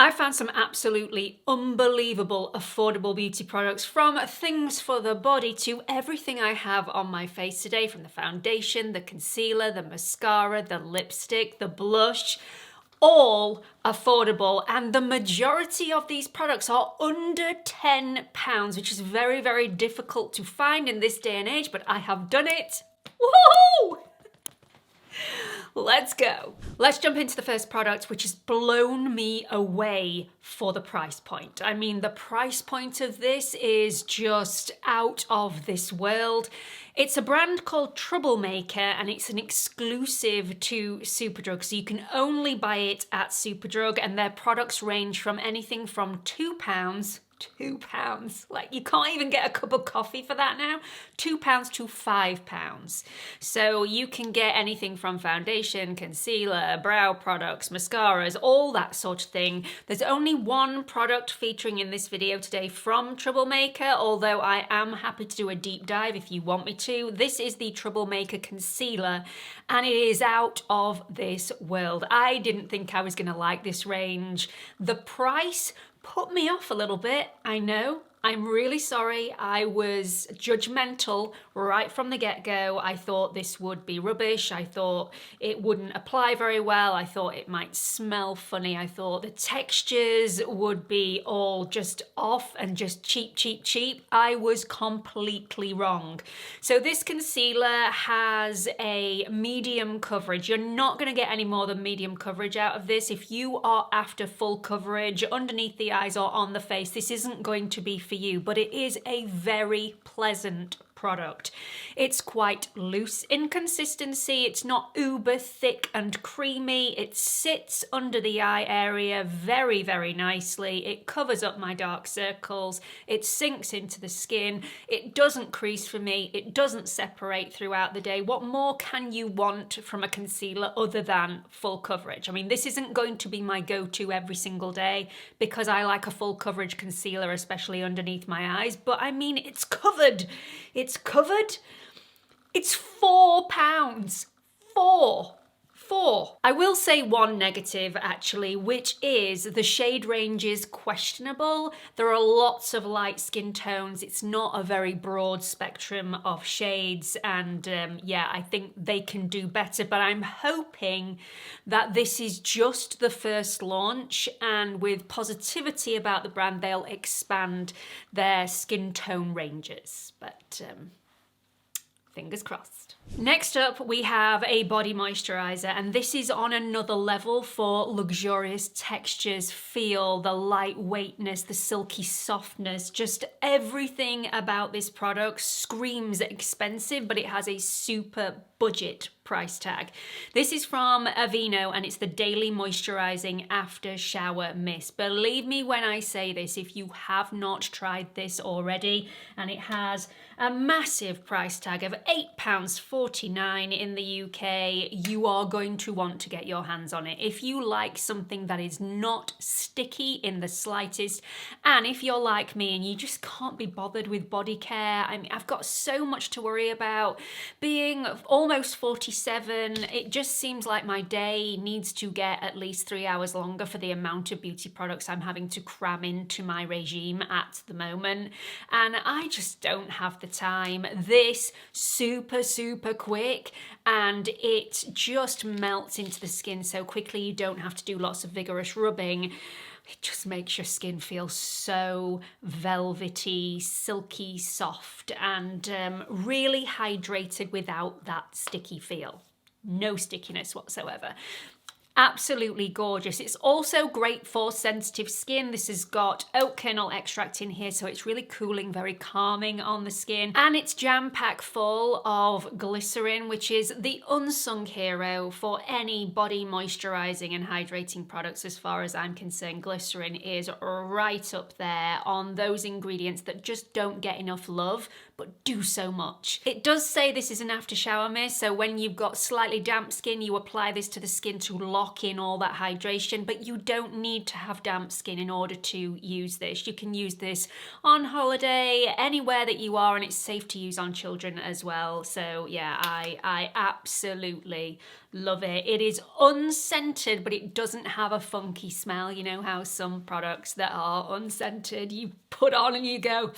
I found some absolutely unbelievable affordable beauty products, from things for the body to everything I have on my face today, from the foundation, the concealer, the mascara, the lipstick, the blush, all affordable, and the majority of these products are under £10, which is very, very difficult to find in this day and age, but I have done it. Woohoo! Let's go. Let's jump into the first product, which has blown me away for the price point. I mean, the price point of this is just out of this world. It's a brand called Troublemaker, and it's an exclusive to Superdrug, so you can only buy it at Superdrug, and their products range from anything from £2, like you can't even get a cup of coffee for that now, £2 to £5. So you can get anything from foundation, concealer, brow products, mascaras, all that sort of thing. There's only one product featuring in this video today from Troublemaker, although I am happy to do a deep dive if you want me to. This is the Troublemaker concealer, and it is out of this world. I didn't think I was gonna like this range. The price put me off a little bit, I know. I'm really sorry. I was judgmental right from the get-go. I thought this would be rubbish. I thought it wouldn't apply very well. I thought it might smell funny. I thought the textures would be all just off and just cheap, cheap, cheap. I was completely wrong. So this concealer has a medium coverage. You're not going to get any more than medium coverage out of this. If you are after full coverage underneath the eyes or on the face, this isn't going to be for you, but it is a very pleasant product. It's quite loose in consistency. It's not uber thick and creamy. It sits under the eye area very, very nicely. It covers up my dark circles. It sinks into the skin. It doesn't crease for me. It doesn't separate throughout the day. What more can you want from a concealer other than full coverage? I mean, this isn't going to be my go-to every single day because I like a full coverage concealer, especially underneath my eyes, but I mean, it's covered. It's covered. It's £4. Four. I will say one negative actually, which is the shade range is questionable. There are lots of light skin tones. It's not a very broad spectrum of shades, and yeah, I think they can do better, but I'm hoping that this is just the first launch, and with positivity about the brand, they'll expand their skin tone ranges, but fingers crossed. Next up, we have a body moisturizer, and this is on another level for luxurious textures, feel, the lightweightness, the silky softness, just everything about this product screams expensive, but it has a super budget price tag. This is from Aveeno, and it's the Daily Moisturizing After Shower Mist. Believe me when I say this, if you have not tried this already, and it has a massive price tag of £8.49 in the UK, you are going to want to get your hands on it. If you like something that is not sticky in the slightest, and if you're like me and you just can't be bothered with body care, I mean, I've got so much to worry about. Being almost 47, it just seems like my day needs to get at least 3 hours longer for the amount of beauty products I'm having to cram into my regime at the moment, and I just don't have the time. This super quick, and it just melts into the skin so quickly. You don't have to do lots of vigorous rubbing. It just makes your skin feel so velvety, silky, soft, and really hydrated without that sticky feel. No stickiness whatsoever. Absolutely gorgeous. It's also great for sensitive skin. This has got oat kernel extract in here, so it's really cooling, very calming on the skin. And it's jam-packed full of glycerin, which is the unsung hero for any body moisturizing and hydrating products as far as I'm concerned. Glycerin is right up there on those ingredients that just don't get enough love, but do so much. It does say this is an after shower mist, so when you've got slightly damp skin, you apply this to the skin to lock lock in all that hydration, but you don't need to have damp skin in order to use this. You can use this on holiday, anywhere that you are, and it's safe to use on children as well. So yeah, I absolutely love it. It is unscented, but it doesn't have a funky smell. You know how some products that are unscented, you put on and you go,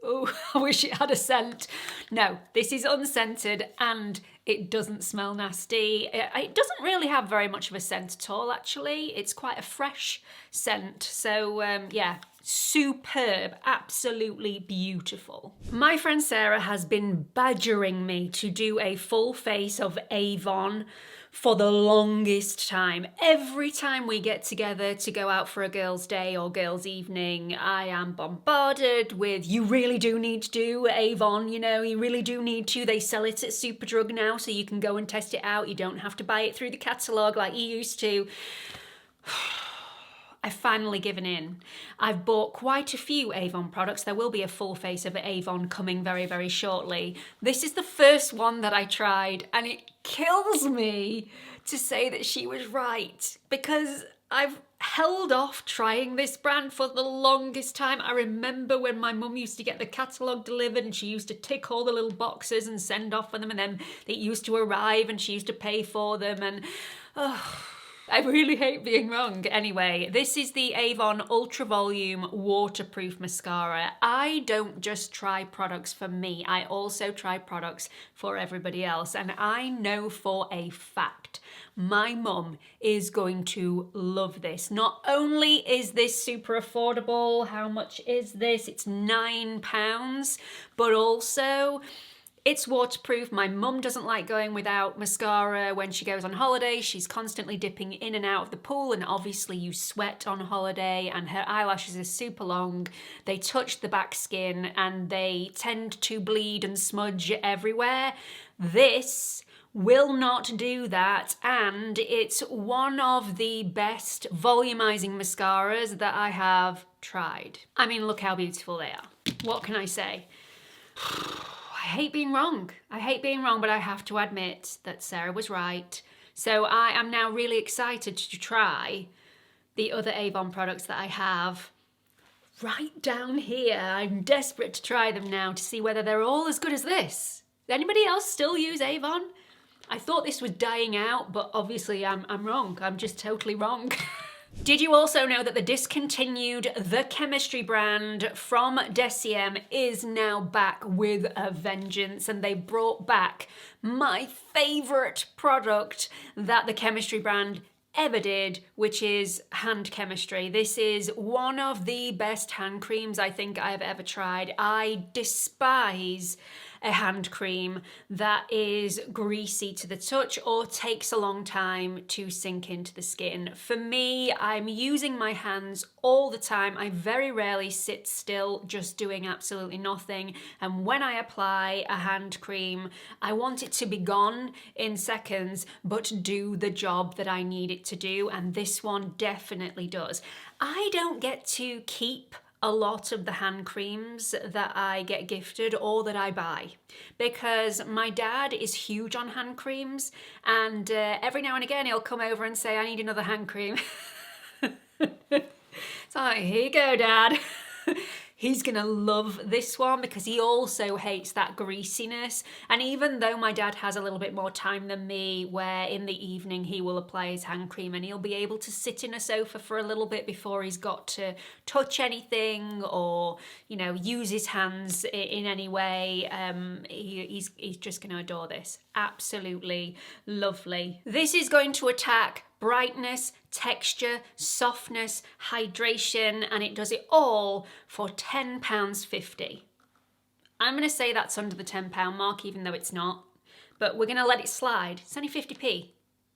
oh, I wish it had a scent. No, this is unscented and it doesn't smell nasty. It doesn't really have very much of a scent at all, actually. It's quite a fresh scent. So yeah, superb, absolutely beautiful. My friend Sarah has been badgering me to do a full face of Avon for the longest time. Every time we get together to go out for a girls' day or girls' evening, I am bombarded with, you really do need to do Avon, you know, you really do need to. They sell it at Superdrug now, so you can go and test it out. You don't have to buy it through the catalogue like you used to. I've finally given in. I've bought quite a few Avon products. There will be a full face of Avon coming very, very shortly. This is the first one that I tried, and it kills me to say that she was right, because I've held off trying this brand for the longest time. I remember when my mum used to get the catalogue delivered and she used to tick all the little boxes and send off for them, and then it used to arrive and she used to pay for them, and I really hate being wrong. Anyway, this is the Avon Ultra Volume Waterproof Mascara. I don't just try products for me, I also try products for everybody else. And I know for a fact my mum is going to love this. Not only is this super affordable, how much is this? It's £9, but also it's waterproof. My mum doesn't like going without mascara when she goes on holiday. She's constantly dipping in and out of the pool, and obviously you sweat on holiday, and her eyelashes are super long. They touch the back skin and they tend to bleed and smudge everywhere. This will not do that, and it's one of the best volumizing mascaras that I have tried. I mean, look how beautiful they are. What can I say? I hate being wrong. I hate being wrong, but I have to admit that Sarah was right. So I am now really excited to try the other Avon products that I have right down here. I'm desperate to try them now to see whether they're all as good as this. Does anybody else still use Avon? I thought this was dying out, but obviously I'm wrong. I'm just totally wrong. Did you also know that the discontinued The Chemistry brand from Deciem is now back with a vengeance, and they brought back my favourite product that the Chemistry brand ever did, which is hand chemistry. This is one of the best hand creams I think I've ever tried. I despise a hand cream that is greasy to the touch or takes a long time to sink into the skin. For me, I'm using my hands all the time. I very rarely sit still just doing absolutely nothing. And when I apply a hand cream, I want it to be gone in seconds, but do the job that I need it to do. And this one definitely does. I don't get to keep a lot of the hand creams that I get gifted or that I buy, because my dad is huge on hand creams, and every now and again he'll come over and say, I need another hand cream. It's like, here you go, Dad. He's gonna love this one because he also hates that greasiness. And even though my dad has a little bit more time than me, where in the evening he will apply his hand cream and he'll be able to sit in a sofa for a little bit before he's got to touch anything or, you know, use his hands in any way, he's just gonna adore this. Absolutely lovely. This is going to attack brightness, texture, softness, hydration, and it does it all for £10.50. I'm going to say that's under the £10 mark, even though it's not, but we're going to let it slide. It's only 50p,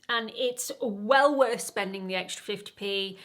and it's well worth spending the extra 50p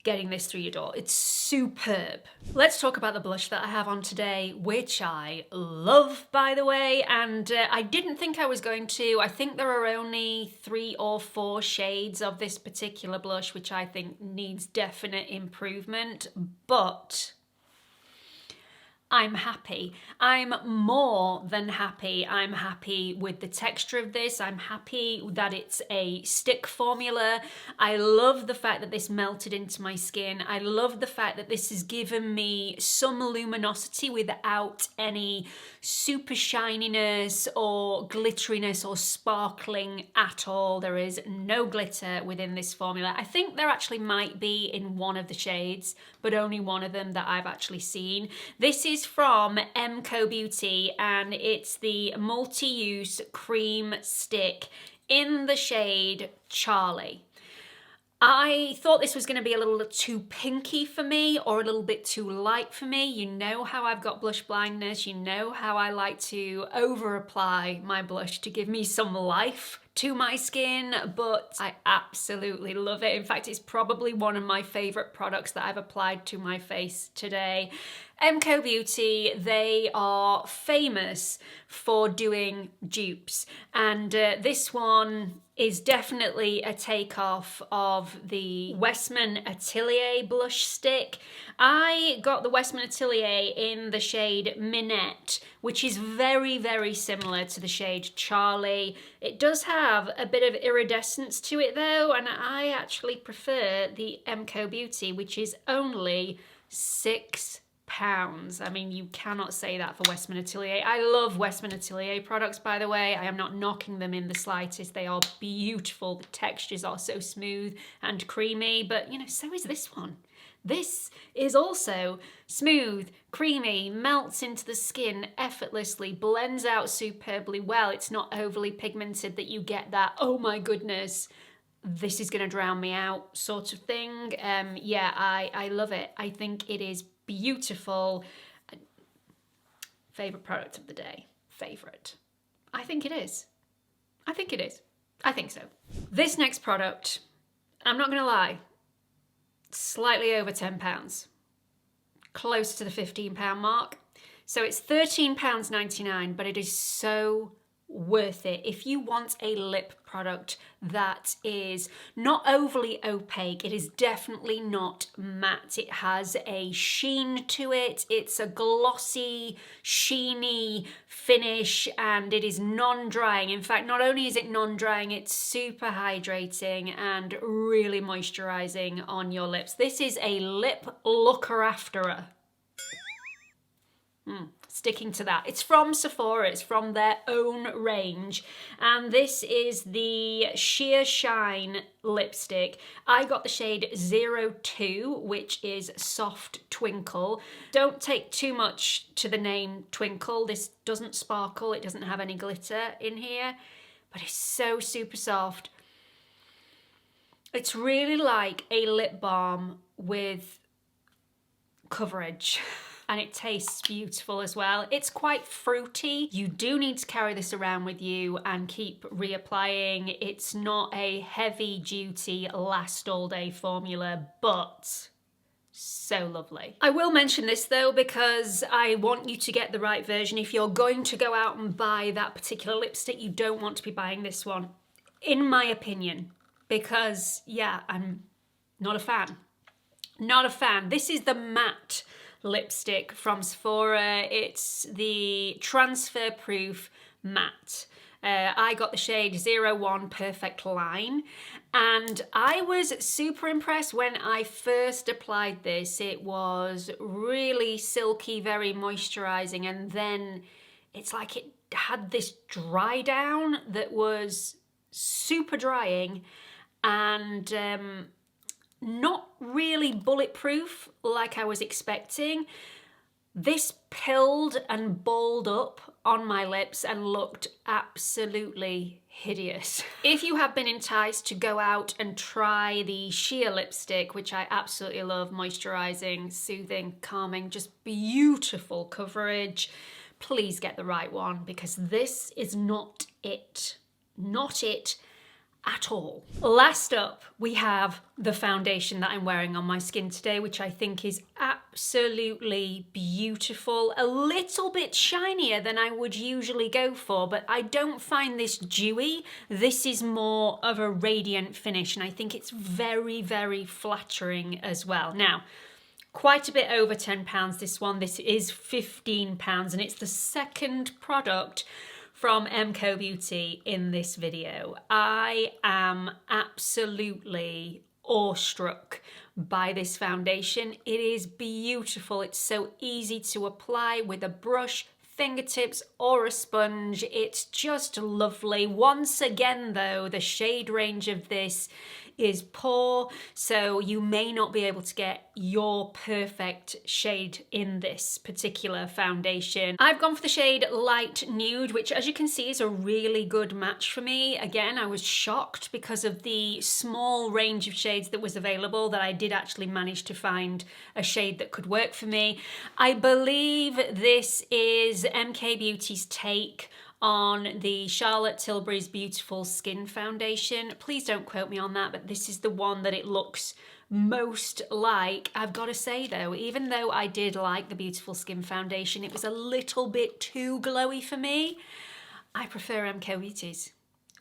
getting this through your door. It's superb. Let's talk about the blush that I have on today, which I love, by the way, and I didn't think I was going to. I think there are only 3 or 4 shades of this particular blush, which I think needs definite improvement, but I'm happy. I'm more than happy. I'm happy with the texture of this. I'm happy that it's a stick formula. I love the fact that this melted into my skin. I love the fact that this has given me some luminosity without any super shininess or glitteriness or sparkling at all. There is no glitter within this formula. I think there actually might be in one of the shades, but only one of them that I've actually seen. This is from MCO Beauty and it's the multi-use cream stick in the shade Charlie. I thought this was going to be a little too pinky for me or a little bit too light for me. You know how I've got blush blindness. You know how I like to over apply my blush to give me some life to my skin, but I absolutely love it. In fact, it's probably one of my favorite products that I've applied to my face today. MCO Beauty, they are famous for doing dupes, and this one is definitely a takeoff of the Westman Atelier blush stick. I got the Westman Atelier in the shade Minette, which is very, very similar to the shade Charlie. It does have a bit of iridescence to it though, and I actually prefer the MCO Beauty, which is only £6. I mean, you cannot say that for Westman Atelier. I love Westman Atelier products, by the way. I am not knocking them in the slightest. They are beautiful. The textures are so smooth and creamy, but you know, so is this one. This is also smooth, creamy, melts into the skin effortlessly, blends out superbly well. It's not overly pigmented that you get that, oh my goodness, this is gonna drown me out sort of thing. Yeah, I love it. I think it is beautiful. Favorite product of the day. Favorite. I think it is. I think it is. I think so. This next product, I'm not gonna lie, slightly over £10. Close to the £15 mark. So it's £13.99, but it is so worth it. If you want a lip product that is not overly opaque, it is definitely not matte. It has a sheen to it. It's a glossy, sheeny finish, and it is non-drying. In fact, not only is it non-drying, it's super hydrating and really moisturizing on your lips. This is a lip looker-afterer. Sticking to that. It's from Sephora, it's from their own range, and this is the Sheer Shine lipstick. I got the shade 02, which is Soft Twinkle. Don't take too much to the name Twinkle. This doesn't sparkle, it doesn't have any glitter in here, but it's so super soft. It's really like a lip balm with coverage. And it tastes beautiful as well. It's quite fruity. You do need to carry this around with you and keep reapplying. It's not a heavy duty last all day formula, but so lovely. I will mention this though because I want you to get the right version. If you're going to go out and buy that particular lipstick, you don't want to be buying this one, in my opinion, because yeah, I'm not a fan. Not a fan. This is the matte lipstick from Sephora. It's the transfer proof matte. I got the shade 01 Perfect Line, and I was super impressed when I first applied this. It was really silky, very moisturizing, and then it's like it had this dry down that was super drying and not really bulletproof like I was expecting. This pilled and balled up on my lips and looked absolutely hideous. If you have been enticed to go out and try the sheer lipstick, which I absolutely love, moisturizing, soothing, calming, just beautiful coverage, please get the right one because this is not it. Not it at all. Last up, we have the foundation that I'm wearing on my skin today, which I think is absolutely beautiful. A little bit shinier than I would usually go for, but I don't find this dewy. This is more of a radiant finish, and I think it's very, very flattering as well. Now, Quite a bit over £10 this one. This is £15 and it's the second product from MCO Beauty in this video. I am absolutely awestruck by this foundation. It is beautiful. It's so easy to apply with a brush, fingertips or a sponge. It's just lovely. Once again though, the shade range of this is poor, so you may not be able to get your perfect shade in this particular foundation. I've gone for the shade Light Nude, which as you can see is a really good match for me. Again, I was shocked because of the small range of shades that was available that I did actually manage to find a shade that could work for me. I believe this is MK Beauty's take on the Charlotte Tilbury's Beautiful Skin Foundation. Please don't quote me on that, but this is the one that it looks most like. I've got to say though, even though I did like the Beautiful Skin Foundation, it was a little bit too glowy for me. I prefer MCO Beauty's.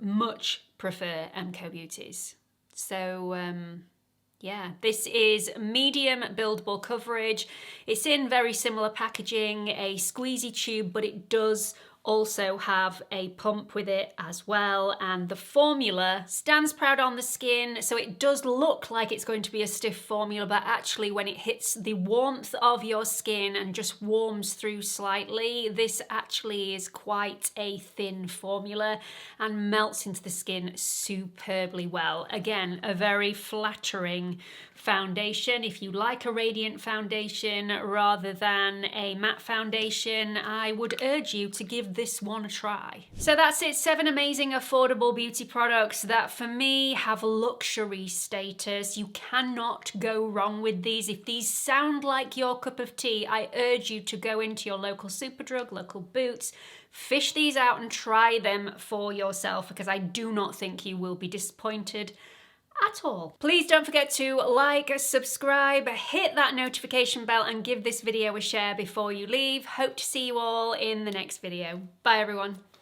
Much prefer MCO Beauty's. So, yeah, this is medium buildable coverage. It's in very similar packaging, a squeezy tube, but it does also have a pump with it as well, and the formula stands proud on the skin, so it does look like it's going to be a stiff formula, but actually when it hits the warmth of your skin and just warms through slightly, this actually is quite a thin formula and melts into the skin superbly well. Again, a very flattering foundation. If you like a radiant foundation rather than a matte foundation, I would urge you to give this one a try. So that's it, 7 amazing affordable beauty products that for me have luxury status. You cannot go wrong with these. If these sound like your cup of tea, I urge you to go into your local Superdrug, local Boots, fish these out and try them for yourself, because I do not think you will be disappointed at all. Please don't forget to like, subscribe, hit that notification bell and give this video a share before you leave. Hope to see you all in the next video. Bye everyone.